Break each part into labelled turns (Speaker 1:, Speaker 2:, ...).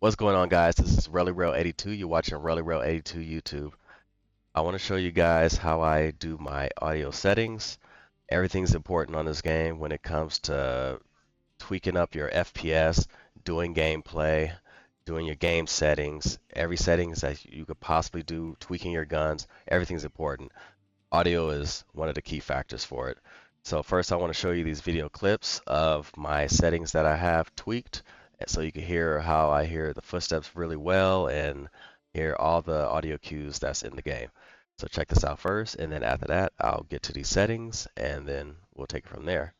Speaker 1: What's going on, guys? This is RellyRail82. You're watching RellyRail82 YouTube. I want to show you guys how I do my audio settings. Everything's important on this game when it comes to tweaking up your FPS, doing gameplay, doing your game settings. Every settings that you could possibly do, tweaking your guns, everything's important. Audio is one of the key factors for it. So first I want to show you these video clips of my settings that I have tweaked so you can hear how I hear the footsteps really well and hear all the audio cues that's in the game. So check this out first, and then after that I'll get to these settings and then we'll take it from there.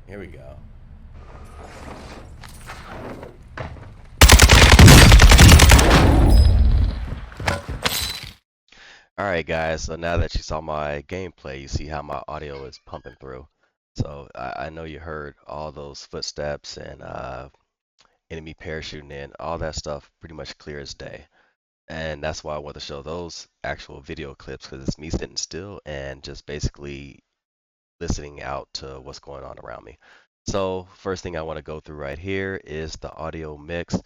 Speaker 1: Here we go. Alright guys, so now that you saw my gameplay, you see how my audio is pumping through. So I know you heard all those footsteps and enemy parachuting in, all that stuff pretty much clear as day. And that's why I want to show those actual video clips, because it's me sitting still and just basically listening out to what's going on around me. So first thing I want to go through right here is the audio mix,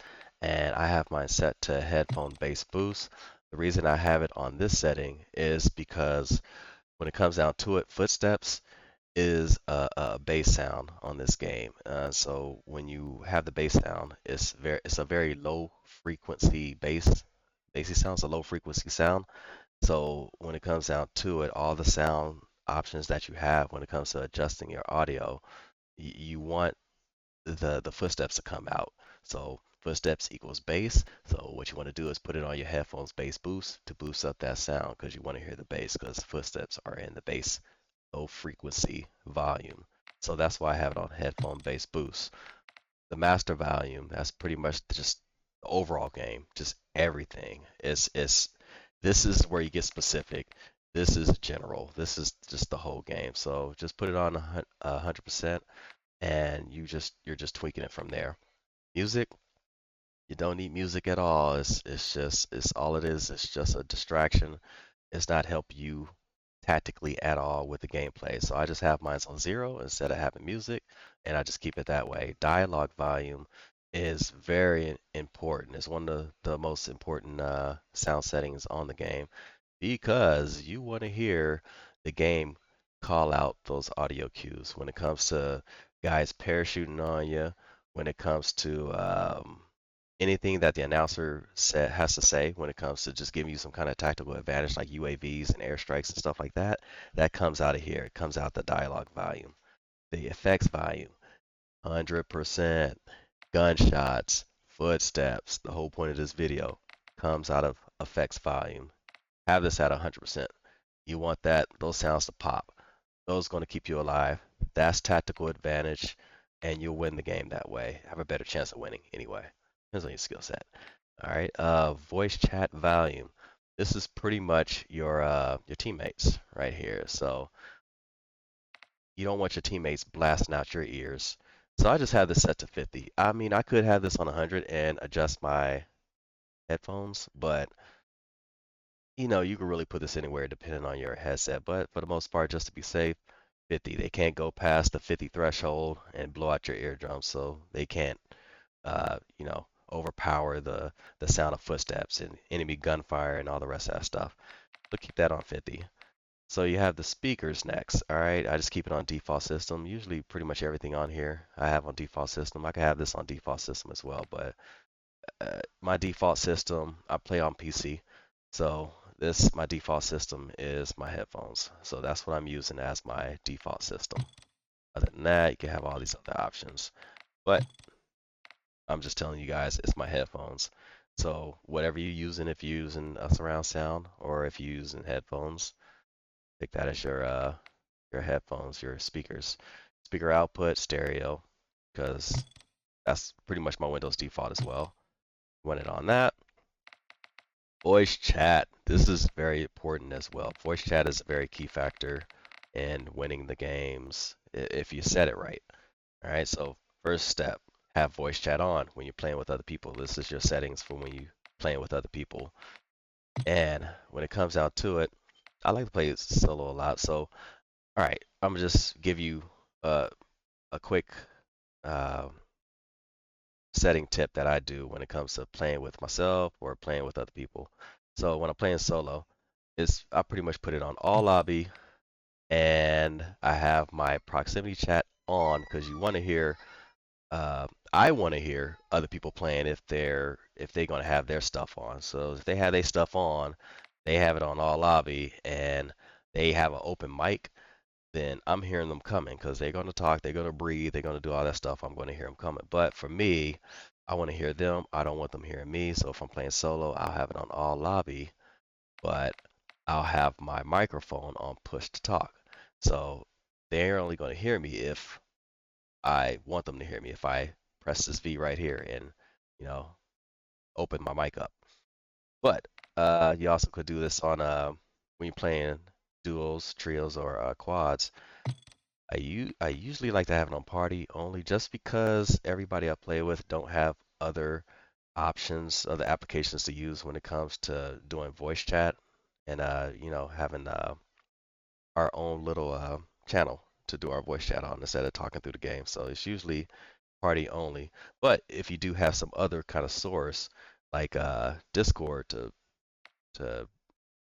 Speaker 1: and I have mine set to headphone bass boost. The reason I have it on this setting is because when it comes down to it, footsteps is a bass sound on this game. So when you have the bass sound, it's a very low frequency bassy sound. It's a low frequency sound. So when it comes down to it, all the sound options that you have when it comes to adjusting your audio, you want the footsteps to come out. So footsteps equals bass. So what you want to do is put it on your headphones bass boost to boost up that sound, because you want to hear the bass, because footsteps are in the bass low frequency volume. So that's why I have it on headphone bass boost. The master volume, that's pretty much just the overall game, just everything. It's this is where you get specific. This is general. This is just the whole game. So just put it on 100%, and you're just tweaking it from there. Music, you don't need music at all. It's all it is. It's just a distraction. It's not help you tactically at all with the gameplay. So I just have mine on 0 instead of having music, and I just keep it that way. Dialogue volume is very important. It's one of the most important sound settings on the game, because you want to hear the game call out those audio cues when it comes to guys parachuting on you, when it comes to anything that the announcer has to say, when it comes to just giving you some kind of tactical advantage like UAVs and airstrikes and stuff like that. That comes out of here. It comes out the dialogue volume. The effects volume, 100%. Gunshots, footsteps, the whole point of this video comes out of effects volume. Have this at 100%. You want those sounds to pop. Those are going to keep you alive. That's tactical advantage, and you'll win the game that way. Have a better chance of winning anyway. Depends on your skill set. All right. Voice chat volume. This is pretty much your teammates right here. So you don't want your teammates blasting out your ears. So I just have this set to 50. I mean, I could have this on 100 and adjust my headphones, but you can really put this anywhere depending on your headset. But for the most part, just to be safe, 50. They can't go past the 50 threshold and blow out your eardrums, so they can't, overpower the sound of footsteps and enemy gunfire and all the rest of that stuff. So keep that on 50. So you have the speakers next. All right, I just keep it on default system. Usually pretty much everything on here I have on default system. I can have this on default system as well, but my default system, I play on PC, so this my default system is my headphones. So that's what I'm using as my default system. Other than that, you can have all these other options, but I'm just telling you guys, it's my headphones. So whatever you're using, if you're using a surround sound or if you're using headphones, pick that as your headphones, your speakers, speaker output, stereo, because that's pretty much my Windows default as well. Run it on that. Voice chat. This is very important as well. Voice chat is a very key factor in winning the games if you set it right. All right, so first step, have voice chat on when you're playing with other people. This is your settings for when you're playing with other people. And when it comes out to it, I like to play solo a lot. So, all right, I'm gonna just give you uh, a quick uh, setting tip that I do when it comes to playing with myself or playing with other people. So when I'm playing solo, I pretty much put it on all lobby, and I have my proximity chat on because you want to hear. I want to hear other people playing if they're gonna have their stuff on. So if they have their stuff on, they have it on all lobby, and they have an open mic, then I'm hearing them coming because they're gonna talk, they're gonna breathe, they're gonna do all that stuff. I'm gonna hear them coming. But for me, I want to hear them. I don't want them hearing me. So if I'm playing solo, I'll have it on all lobby, but I'll have my microphone on push to talk. So they're only gonna hear me if I want them to hear me. If I press this V right here and, you know, open my mic up. But you also could do this on when you're playing duos, trios, or quads. I usually like to have it on party only just because everybody I play with don't have other options, other applications to use when it comes to doing voice chat and having our own little channel to do our voice chat on instead of talking through the game. So it's usually party only. But if you do have some other kind of source like Discord to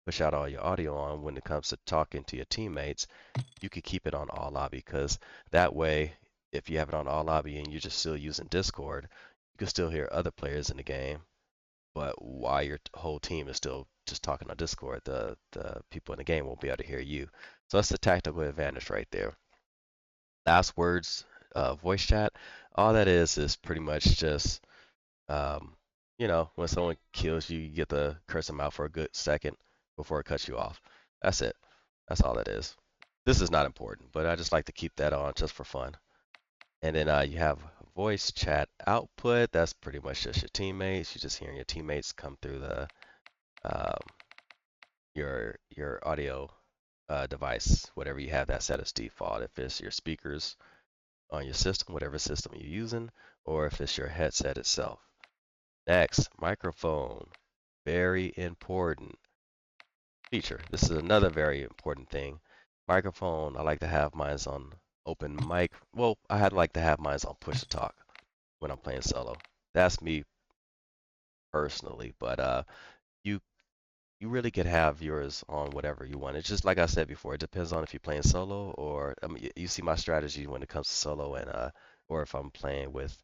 Speaker 1: push out all your audio on when it comes to talking to your teammates, you could keep it on all lobby because that way, if you have it on all lobby and you're just still using Discord, you can still hear other players in the game. But while your whole team is still just talking on Discord, the people in the game won't be able to hear you. So that's the tactical advantage right there. Last words, voice chat. All that is pretty much just um, when someone kills you, you get to curse them out for a good second before it cuts you off. That's it. That's all that is. This is not important, but I just like to keep that on just for fun. And then you have voice chat output. That's pretty much just your teammates. You're just hearing your teammates come through the um, your audio device, whatever you have that set as default. If it's your speakers on your system, whatever system you're using, or if it's your headset itself. Next, microphone. Very important feature. This is another very important thing. Microphone, I like to have mine on open mic. Well, I had like to have mine on push to talk when I'm playing solo. That's me personally, but you you really could have yours on whatever you want. It's just like I said before, it depends on if you're playing solo or I mean you see my strategy when it comes to solo and or if I'm playing with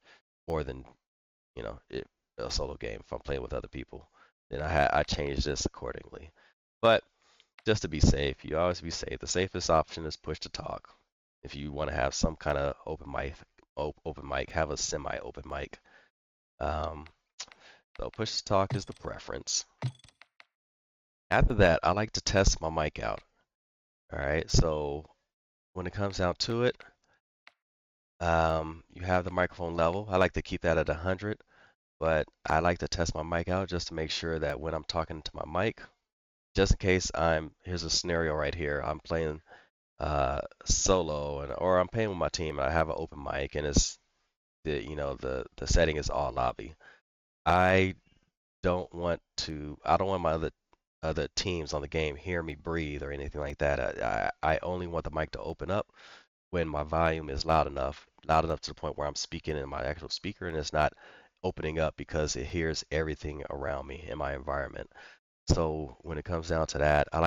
Speaker 1: more than a solo game. If I'm playing with other people, then I change this accordingly. But just to be safe, you always be safe. The safest option is push to talk. If you want to have some kind of open mic, have a semi-open mic. Um, so push to talk is the preference. After that, I like to test my mic out. All right, so when it comes down to it, you have the microphone level. I like to keep that at 100, but I like to test my mic out just to make sure that when I'm talking to my mic, just in case here's a scenario right here. I'm playing solo or I'm playing with my team and I have an open mic and it's the setting is all lobby. I I don't want my other teams on the game hear me breathe or anything like that. I only want the mic to open up when my volume is loud enough to the point where I'm speaking in my actual speaker and it's not opening up because it hears everything around me in my environment. So when it comes down to that, I don't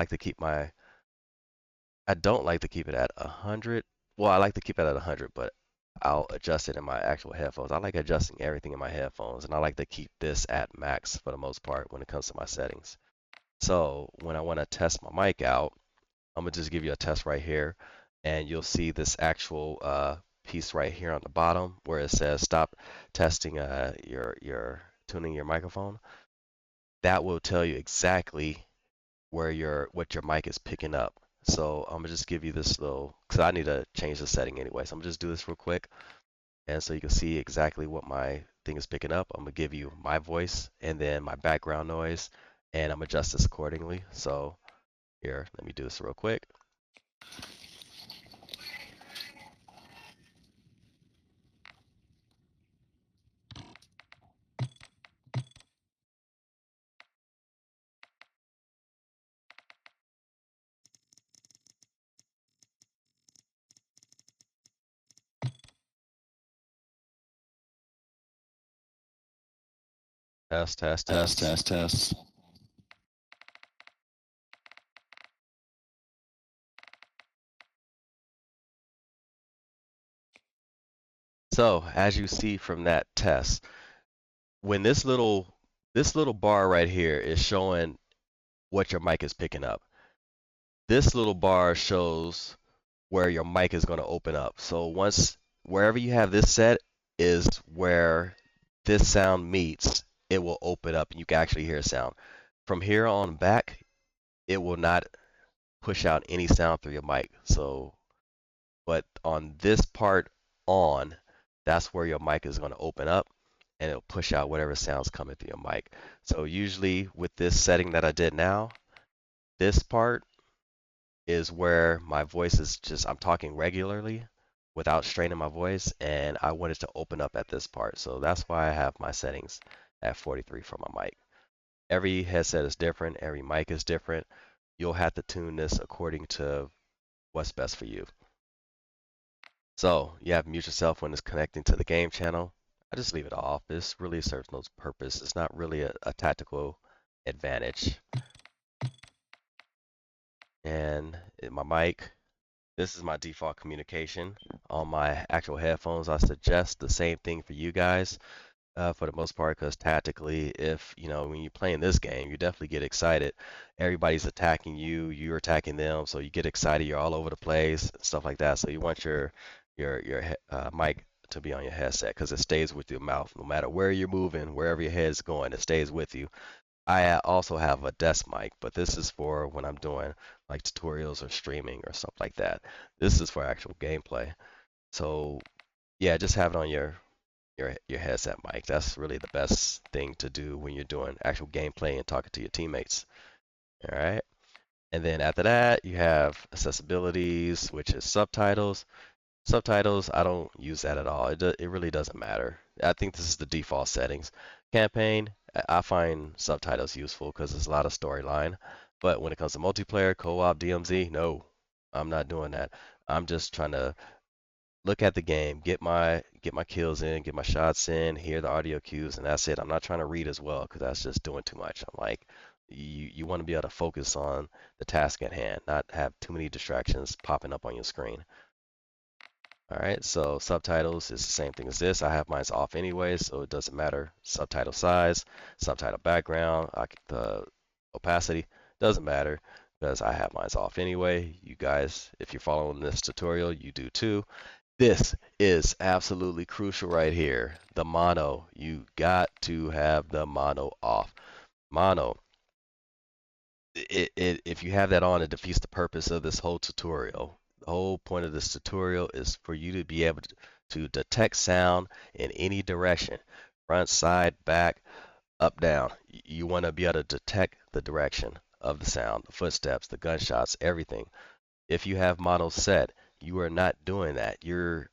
Speaker 1: like to keep it at 100. Well, I like to keep it at 100, but I'll adjust it in my actual headphones. I like adjusting everything in my headphones, and I like to keep this at max for the most part when it comes to my settings. So when I want to test my mic out, I'm gonna just give you a test right here, and you'll see this actual piece right here on the bottom where it says stop testing your tuning your microphone. That will tell you exactly where what your mic is picking up. So I'm gonna just give you this little, because I need to change the setting anyway. So I'm gonna just do this real quick, and so you can see exactly what my thing is picking up. I'm gonna give you my voice and then my background noise, and I'm adjust this accordingly. So here, let me do this real quick. Test, test,
Speaker 2: Test,
Speaker 1: test.
Speaker 2: test, test.
Speaker 1: So as you see from that test, when this little bar right here is showing what your mic is picking up, this little bar shows where your mic is going to open up. So once wherever you have this set is where this sound meets, it will open up and you can actually hear sound. From here on back, it will not push out any sound through your mic. So, but on this part on, that's where your mic is going to open up and it'll push out whatever sounds coming through your mic. So usually with this setting that I did now, this part is where my voice is just, I'm talking regularly without straining my voice, and I want it to open up at this part. So that's why I have my settings at 43 for my mic. Every headset is different, every mic is different. You'll have to tune this according to what's best for you. So you have mute yourself when it's connecting to the game channel. I just leave it off. This really serves no purpose. It's not really a tactical advantage. And my mic, this is my default communication. On my actual headphones, I suggest the same thing for you guys for the most part, because tactically, if you know when you're playing this game, you definitely get excited. Everybody's attacking you, you're attacking them, so you get excited. You're all over the place, stuff like that. So you want your mic to be on your headset because it stays with your mouth no matter where you're moving, wherever your head's going, it stays with you. I also have a desk mic, but this is for when I'm doing like tutorials or streaming or stuff like that. This is for actual gameplay. So yeah, just have it on your headset mic. That's really the best thing to do when you're doing actual gameplay and talking to your teammates. All right. And then after that, you have accessibilities, which is subtitles. Subtitles, I don't use that at all. It really doesn't matter. I think this is the default settings. Campaign, I find subtitles useful because there's a lot of storyline. But when it comes to multiplayer, co-op, DMZ, no, I'm not doing that. I'm just trying to look at the game, get my kills in, get my shots in, hear the audio cues, and that's it. I'm not trying to read as well because that's just doing too much. I'm like, you want to be able to focus on the task at hand, not have too many distractions popping up on your screen. All right, so subtitles is the same thing as this. I have mine off anyway, so it doesn't matter. Subtitle size, subtitle background, the opacity doesn't matter because I have mine off anyway. You guys, if you're following this tutorial, you do too. This is absolutely crucial right here. The mono. You got to have the mono off. Mono. If you have that on, it defeats the purpose of this whole tutorial. The whole point of this tutorial is for you to be able to detect sound in any direction. Front, side, back, up, down. You want to be able to detect the direction of the sound, the footsteps, the gunshots, everything. If you have mono set, you are not doing that. Your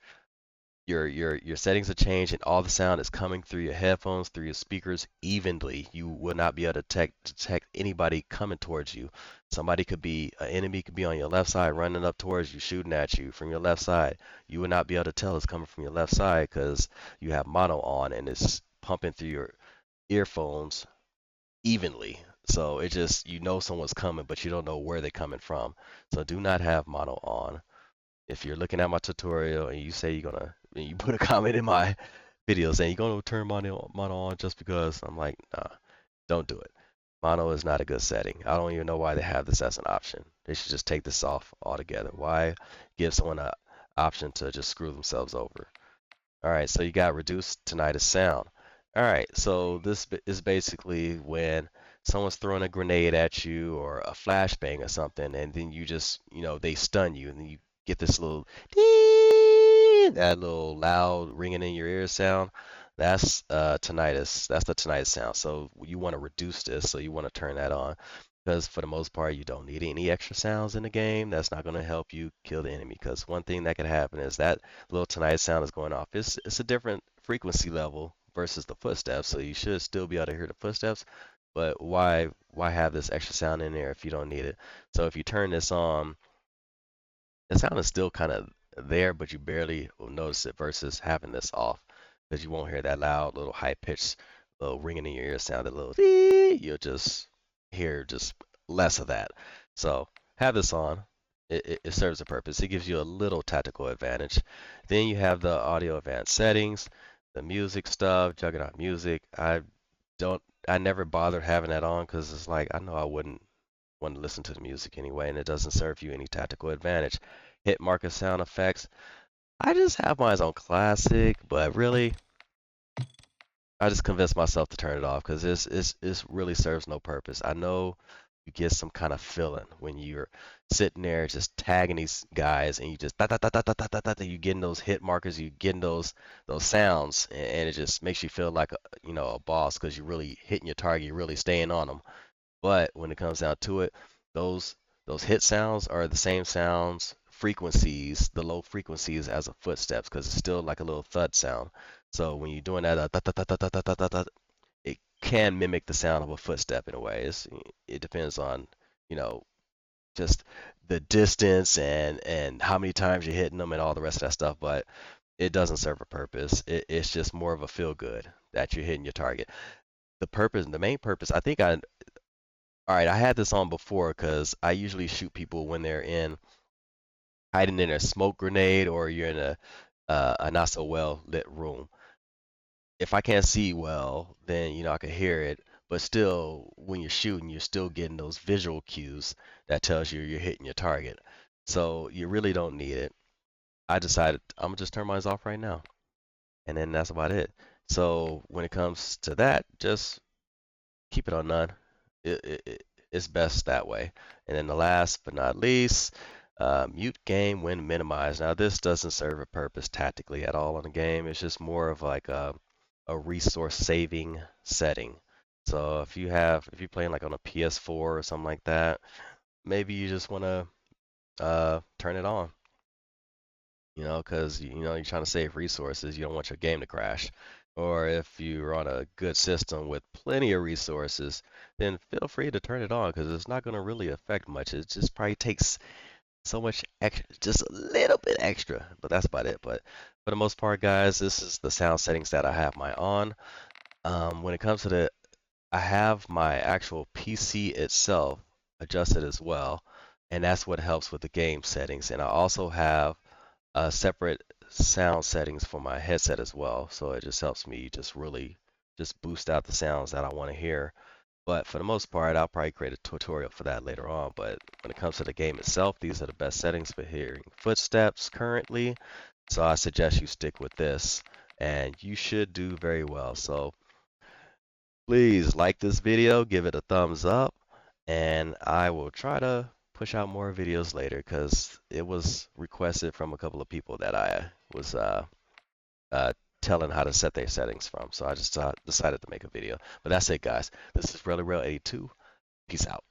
Speaker 1: settings are changed and all the sound is coming through your headphones, through your speakers evenly. You will not be able to detect anybody coming towards you. Somebody could be, an enemy could be on your left side running up towards you, shooting at you from your left side. You will not be able to tell it's coming from your left side because you have mono on and it's pumping through your earphones evenly. So it just, you know someone's coming, but you don't know where they're coming from. So do not have mono on. If you're looking at my tutorial and you say you're gonna and you put a comment in my video saying you're gonna turn mono on just because. I'm like, nah, don't do it. Mono is not a good setting. I don't even know why they have this as an option. They should just take this off altogether. Why give someone an option to just screw themselves over? All right, so you got reduced tinnitus sound. All right, so this is basically when someone's throwing a grenade at you or a flashbang or something, and then you just, they stun you, and then you get this little dee, that little loud ringing in your ear sound. That's tinnitus. That's the tinnitus sound. So you want to reduce this, so you want to turn that on. Because for the most part, you don't need any extra sounds in the game. That's not going to help you kill the enemy. Because one thing that could happen is that little tinnitus sound is going off. It's a different frequency level versus the footsteps, so you should still be able to hear the footsteps. But why have this extra sound in there if you don't need it? So if you turn this on, the sound is still kind of there, but you barely will notice it versus having this off because you won't hear that loud little high pitched little ringing in your ear sound, that little dee, you'll just hear just less of that. So have this on. It serves a purpose. It gives you a little tactical advantage. Then you have the audio advanced settings, the music stuff, Juggernaut music. Don't I never bothered having that on because it's like I know I wouldn't want to listen to the music anyway, and it doesn't serve you any tactical advantage. Hit marker sound effects. I just have mine on classic, but really, I just convinced myself to turn it off because this really serves no purpose. I know you get some kind of feeling when you're sitting there just tagging these guys and you just you getting those hit markers, you getting those sounds, and it just makes you feel like a boss because you're really hitting your target, you're really staying on them. But when it comes down to it, those those hit sounds are the same sounds, frequencies, the low frequencies as a footsteps, because it's still like a little thud sound. So when you're doing that, it can mimic the sound of a footstep in a way. It depends on, you know, just the distance and how many times you're hitting them and all the rest of that stuff. But it doesn't serve a purpose. It's just more of a feel good that you're hitting your target. The main purpose, I think all right, I had this on before because I usually shoot people when they're hiding in a smoke grenade or you're in a not so well lit room. If I can't see well, then I can hear it. But still, when you're shooting, you're still getting those visual cues that tells you you're hitting your target. So you really don't need it. I decided I'm gonna just turn mine off right now, and then that's about it. So when it comes to that, just keep it on none. It's best that way. And then the last but not least, mute game when minimized. Now this doesn't serve a purpose tactically at all in the game. It's just more of like a resource saving setting. So if you're playing like on a PS4 or something like that, maybe you just want to turn it on. Because you're trying to save resources. You don't want your game to crash. Or if you're on a good system with plenty of resources, then feel free to turn it on because it's not going to really affect much. It just probably takes so much extra, just a little bit extra, but that's about it. But for the most part, guys, this is the sound settings that I have my on. When it comes to I have my actual PC itself adjusted as well, and that's what helps with the game settings. And I also have separate sound settings for my headset as well. So it just helps me just really just boost out the sounds that I want to hear. But for the most part, I'll probably create a tutorial for that later on. But when it comes to the game itself, these are the best settings for hearing footsteps currently. So I suggest you stick with this and you should do very well. So please like this video, give it a thumbs up, and I will try to push out more videos later because it was requested from a couple of people that I was uh, telling how to set their settings from. So I just decided to make a video. But that's it, guys. This is Really Real 82. Peace out.